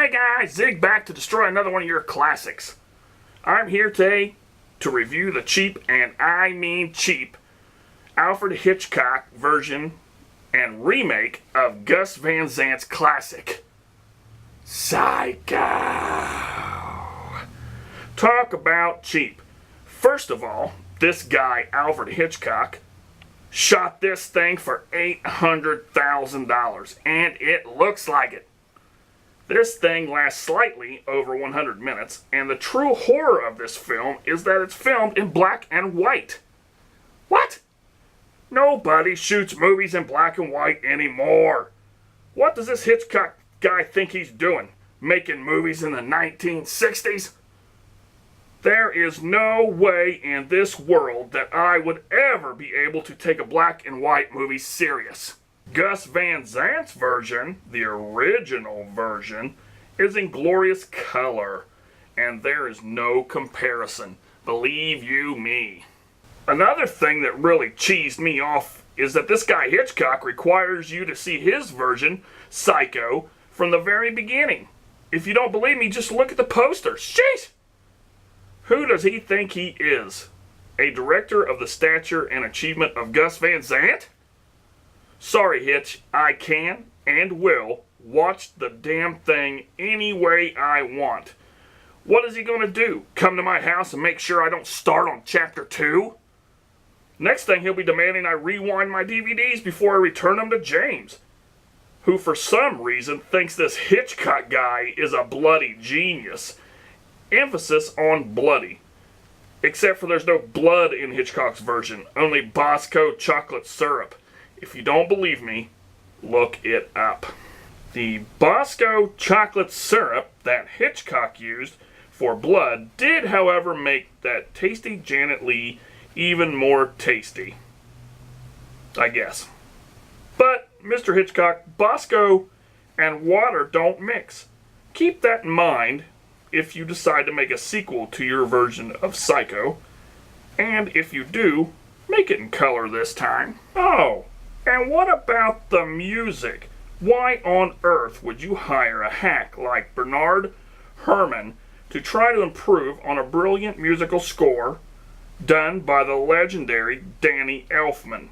Hey guys, Zig back to destroy another one of your classics. I'm here today to review the cheap, and I mean cheap, Alfred Hitchcock version and remake of Gus Van Sant's classic, Psycho. Talk about cheap. First of all, this guy, Alfred Hitchcock, shot this thing for $800,000, and it looks like it. This thing lasts slightly over 100 minutes, and the true horror of this film is that it's filmed in black and white. What? Nobody shoots movies in black and white anymore. What does this Hitchcock guy think he's doing? Making movies in the 1960s? There is no way in this world that I would ever be able to take a black and white movie serious. Gus Van Sant's version, the original version, is in glorious color, and there is no comparison. Believe you me. Another thing that really cheesed me off is that this guy Hitchcock requires you to see his version, Psycho, from the very beginning. If you don't believe me, just look at the poster. Sheesh! Who does he think he is? A director of the stature and achievement of Gus Van Sant? Sorry, Hitch, I can and will watch the damn thing any way I want. What is he going to do? Come to my house and make sure I don't start on chapter 2? Next thing, he'll be demanding I rewind my DVDs before I return them to James, who for some reason thinks this Hitchcock guy is a bloody genius. Emphasis on bloody. Except for there's no blood in Hitchcock's version, only Bosco chocolate syrup. If you don't believe me, look it up. The Bosco chocolate syrup that Hitchcock used for blood did, however, make that tasty Janet Leigh even more tasty, I guess. But, Mr. Hitchcock, Bosco and water don't mix. Keep that in mind if you decide to make a sequel to your version of Psycho. And if you do, make it in color this time. Oh, and what about the music? Why on earth would you hire a hack like Bernard Herrmann to try to improve on a brilliant musical score done by the legendary Danny Elfman?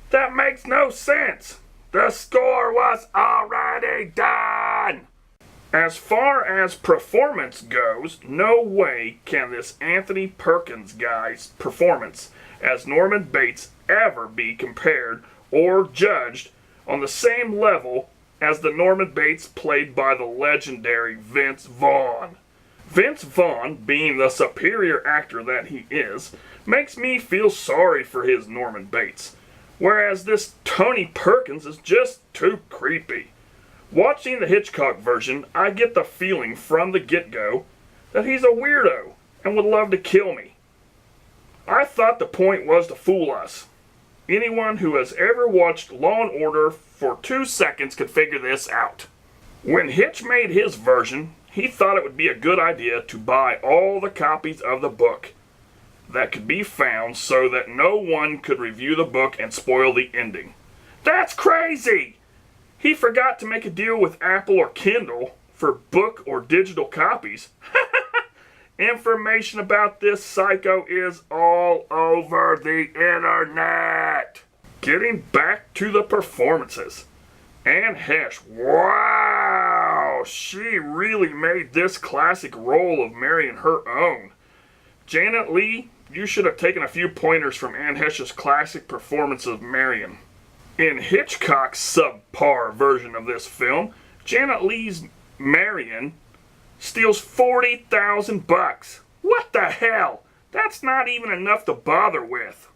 That makes no sense. The score was already done. As far as performance goes, no way can this Anthony Perkins guy's performance as Norman Bates ever be compared or judged on the same level as the Norman Bates played by the legendary Vince Vaughn. Vince Vaughn, being the superior actor that he is, makes me feel sorry for his Norman Bates, whereas this Tony Perkins is just too creepy. Watching the Hitchcock version, I get the feeling from the get-go that he's a weirdo and would love to kill me. I thought the point was to fool us. Anyone who has ever watched Law & Order for 2 seconds could figure this out. When Hitch made his version, he thought it would be a good idea to buy all the copies of the book that could be found so that no one could review the book and spoil the ending. That's crazy! He forgot to make a deal with Apple or Kindle for book or digital copies. Information about this Psycho is all over the internet. Getting back to the performances. Anne Heche, wow! She really made this classic role of Marion her own. Janet Leigh, you should have taken a few pointers from Anne Heche's classic performance of Marion. In Hitchcock's subpar version of this film, Janet Leigh's Marion steals $40,000. What the hell? That's not even enough to bother with.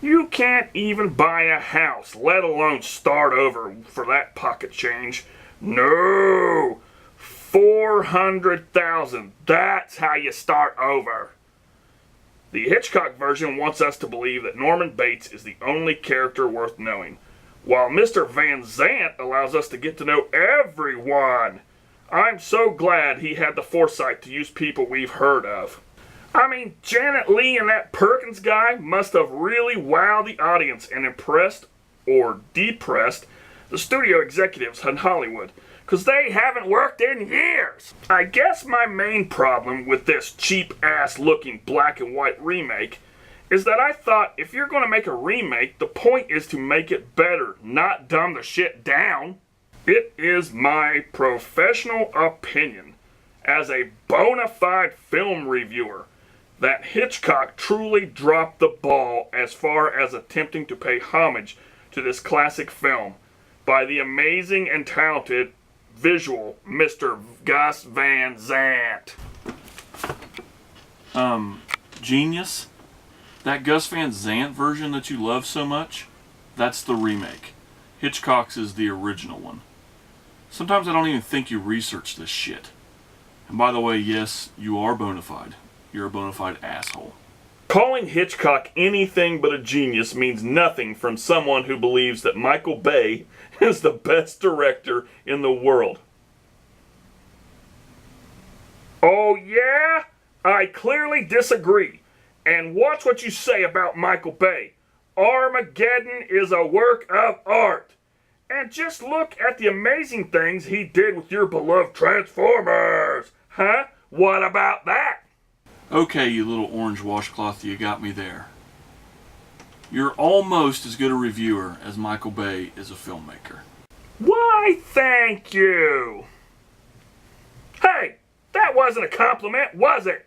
You can't even buy a house, let alone start over for that pocket change. No! $400,000. That's how you start over. The Hitchcock version wants us to believe that Norman Bates is the only character worth knowing, while Mr. Van Sant allows us to get to know everyone. I'm so glad he had the foresight to use people we've heard of. I mean, Janet Leigh and that Perkins guy must have really wowed the audience and impressed or depressed the studio executives in Hollywood, because they haven't worked in years. I guess my main problem with this cheap-ass looking black and white remake is that I thought if you're going to make a remake, the point is to make it better, not dumb the shit down. It is my professional opinion as a bona fide film reviewer that Hitchcock truly dropped the ball as far as attempting to pay homage to this classic film by the amazing and talented visual Mr. Gus Van Sant. Genius? That Gus Van Sant version that you love so much, that's the remake. Hitchcock's is the original one. Sometimes I don't even think you research this shit. And by the way, yes, you are bona fide. You're a bona fide asshole. Calling Hitchcock anything but a genius means nothing from someone who believes that Michael Bay is the best director in the world. Oh yeah? I clearly disagree. And watch what you say about Michael Bay. Armageddon is a work of art. And just look at the amazing things he did with your beloved Transformers. Huh? What about that? Okay, you little orange washcloth, you got me there. You're almost as good a reviewer as Michael Bay is a filmmaker. Why, thank you. Hey, that wasn't a compliment, was it?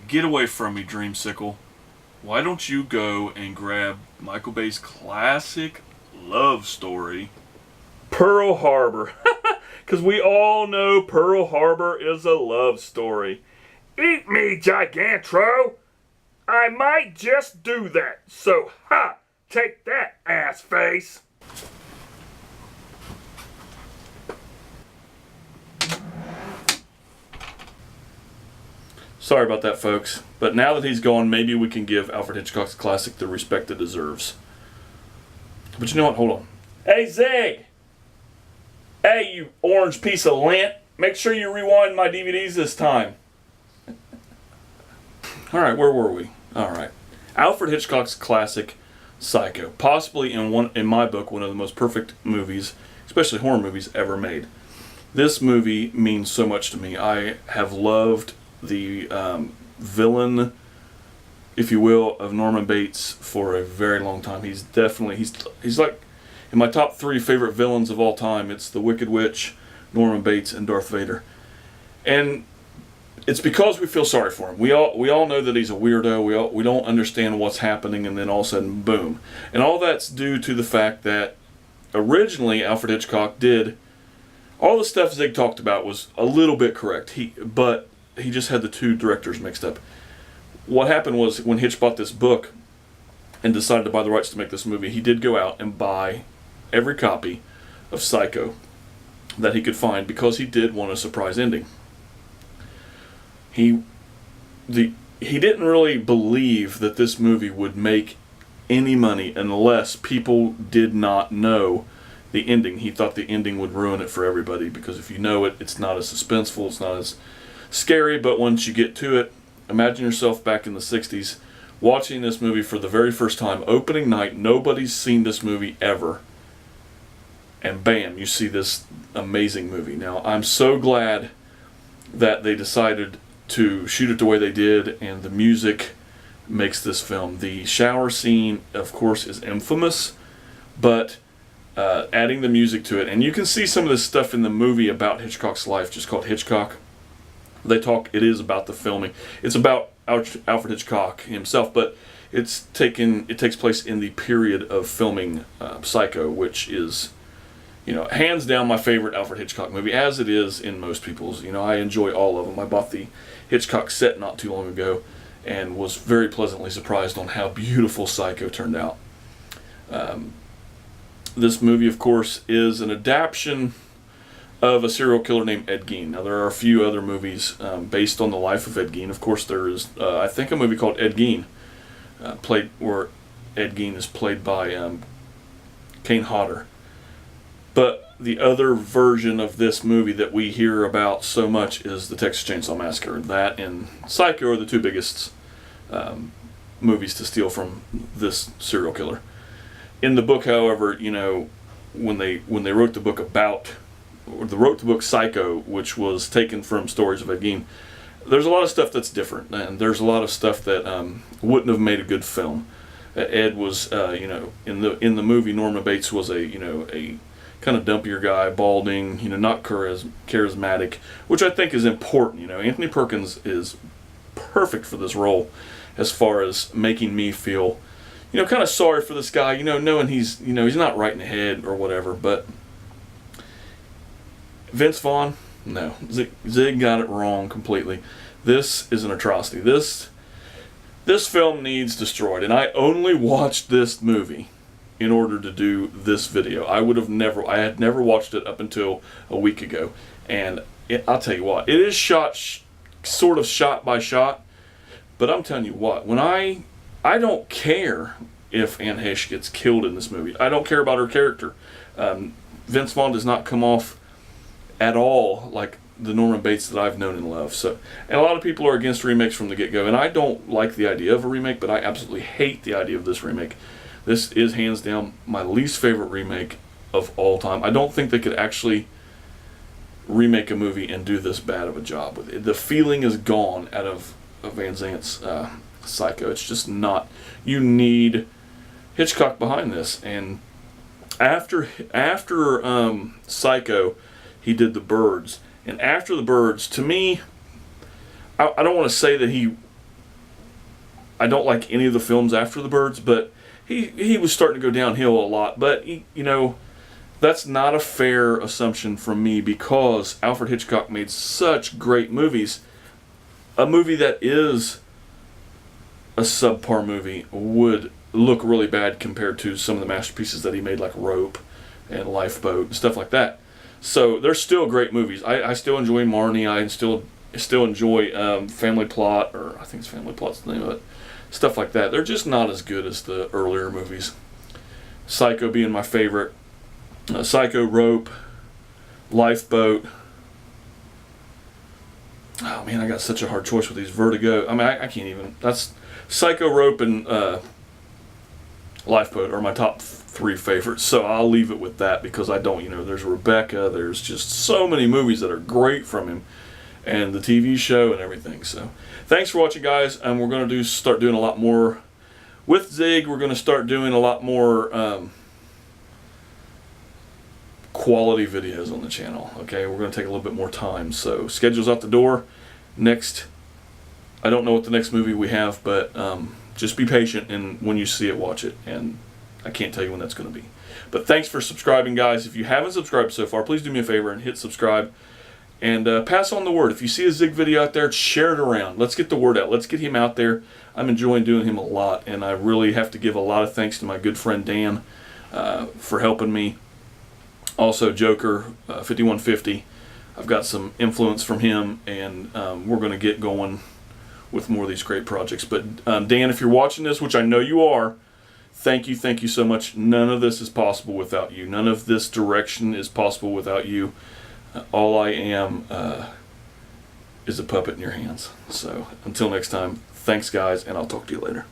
Get away from me, Dreamsicle. Why don't you go and grab Michael Bay's classic love story, Pearl Harbor. Because we all know Pearl Harbor is a love story. Eat me, Gigantro! I might just do that. So, ha! Take that, ass face! Sorry about that, folks. But now that he's gone, maybe we can give Alfred Hitchcock's classic the respect it deserves. But you know what? Hold on. Hey, Zig! Hey, you orange piece of lint! Make sure you rewind my DVDs this time. Alright, where were we? Alright. Alfred Hitchcock's classic, Psycho. Possibly, in my book, one of the most perfect movies, especially horror movies, ever made. This movie means so much to me. I have loved the villain, if you will, of Norman Bates for a very long time. He's definitely, he's like in my top 3 favorite villains of all time. It's the Wicked Witch, Norman Bates, and Darth Vader. And it's because we feel sorry for him. We all know that he's a weirdo. We don't understand what's happening, and then all of a sudden, boom. And all that's due to the fact that originally Alfred Hitchcock did all the stuff Zig talked about was a little bit correct. But he just had the 2 directors mixed up. What happened was when Hitch bought this book and decided to buy the rights to make this movie, he did go out and buy every copy of Psycho that he could find because he did want a surprise ending. He didn't really believe that this movie would make any money unless people did not know the ending. He thought the ending would ruin it for everybody because if you know it, it's not as suspenseful, it's not as scary, but once you get to it, imagine yourself back in the 60s watching this movie for the very first time, opening night, nobody's seen this movie ever, and bam, you see this amazing movie. Now, I'm so glad that they decided to shoot it the way they did, and the music makes this film. The shower scene, of course, is infamous, but adding the music to it, and you can see some of this stuff in the movie about Hitchcock's life, just called Hitchcock. It is about the filming. It's about Alfred Hitchcock himself, but it takes place in the period of filming Psycho, which is, hands down my favorite Alfred Hitchcock movie, as it is in most people's. I enjoy all of them. I bought the Hitchcock set not too long ago and was very pleasantly surprised on how beautiful Psycho turned out. This movie, of course, is an adaptation of a serial killer named Ed Gein. Now, there are a few other movies based on the life of Ed Gein. Of course, there is, I think, a movie called Ed Gein, where Ed Gein is played by Kane Hodder. But the other version of this movie that we hear about so much is the Texas Chainsaw Massacre. That and Psycho are the 2 biggest movies to steal from this serial killer. In the book, however, when they wrote the book about wrote the book Psycho, which was taken from stories of Ed Gein. There's a lot of stuff that's different, and there's a lot of stuff that wouldn't have made a good film. Ed was, in the movie, Norman Bates was a kind of dumpier guy, balding, not charismatic, which I think is important. Anthony Perkins is perfect for this role, as far as making me feel, kind of sorry for this guy, knowing he's not right in the head or whatever. But Vince Vaughn, no, Zig got it wrong completely. This is an atrocity. This film needs destroyed, and I only watched this movie in order to do this video. I had never watched it up until a week ago, and I'll tell you what, it is sort of shot by shot, but I'm telling you what, when I don't care if Anne Heche gets killed in this movie. I don't care about her character. Vince Vaughn does not come off at all like the Norman Bates that I've known and loved. So, and a lot of people are against remakes from the get-go, and I don't like the idea of a remake, but I absolutely hate the idea of this remake. This is hands down my least favorite remake of all time. I don't think they could actually remake a movie and do this bad of a job with it. The feeling is gone out of Van Zant's Psycho. It's just not. You need Hitchcock behind this. And after Psycho, he did The Birds. And after The Birds, to me, I don't want to say that I don't like any of the films after The Birds, but he was starting to go downhill a lot. But, that's not a fair assumption from me, because Alfred Hitchcock made such great movies. A movie that is a subpar movie would look really bad compared to some of the masterpieces that he made, like Rope and Lifeboat and stuff like that. So they're still great movies. I still enjoy Marnie. I still enjoy Family Plot, or I think it's Family Plot's the name of it. Stuff like that. They're just not as good as the earlier movies. Psycho being my favorite. Psycho, Rope, Lifeboat. Oh man, I got such a hard choice with these. Vertigo. I mean, I can't even. That's Psycho, Rope, and Lifeboat are my top 3 favorites. So I'll leave it with that, because I don't. There's Rebecca. There's just so many movies that are great from him, and the TV show and everything. So thanks for watching, guys. And we're going to start doing a lot more with Zig. We're going to start doing a lot more quality videos on the channel. Okay, we're going to take a little bit more time. So schedule's out the door. Next, I don't know what the next movie we have, but just be patient, and when you see it, watch it. And I can't tell you when that's going to be. But thanks for subscribing, guys. If you haven't subscribed so far, please do me a favor and hit subscribe. And pass on the word. If you see a Zig video out there, share it around. Let's get the word out. Let's get him out there. I'm enjoying doing him a lot, and I really have to give a lot of thanks to my good friend Dan for helping me. Also, Joker 5150. I've got some influence from him, and we're going to get going with more of these great projects. But Dan, if you're watching this, which I know you are, thank you so much. None of this is possible without you. None of this direction is possible without you. All I am is a puppet in your hands. So until next time, thanks guys, and I'll talk to you later.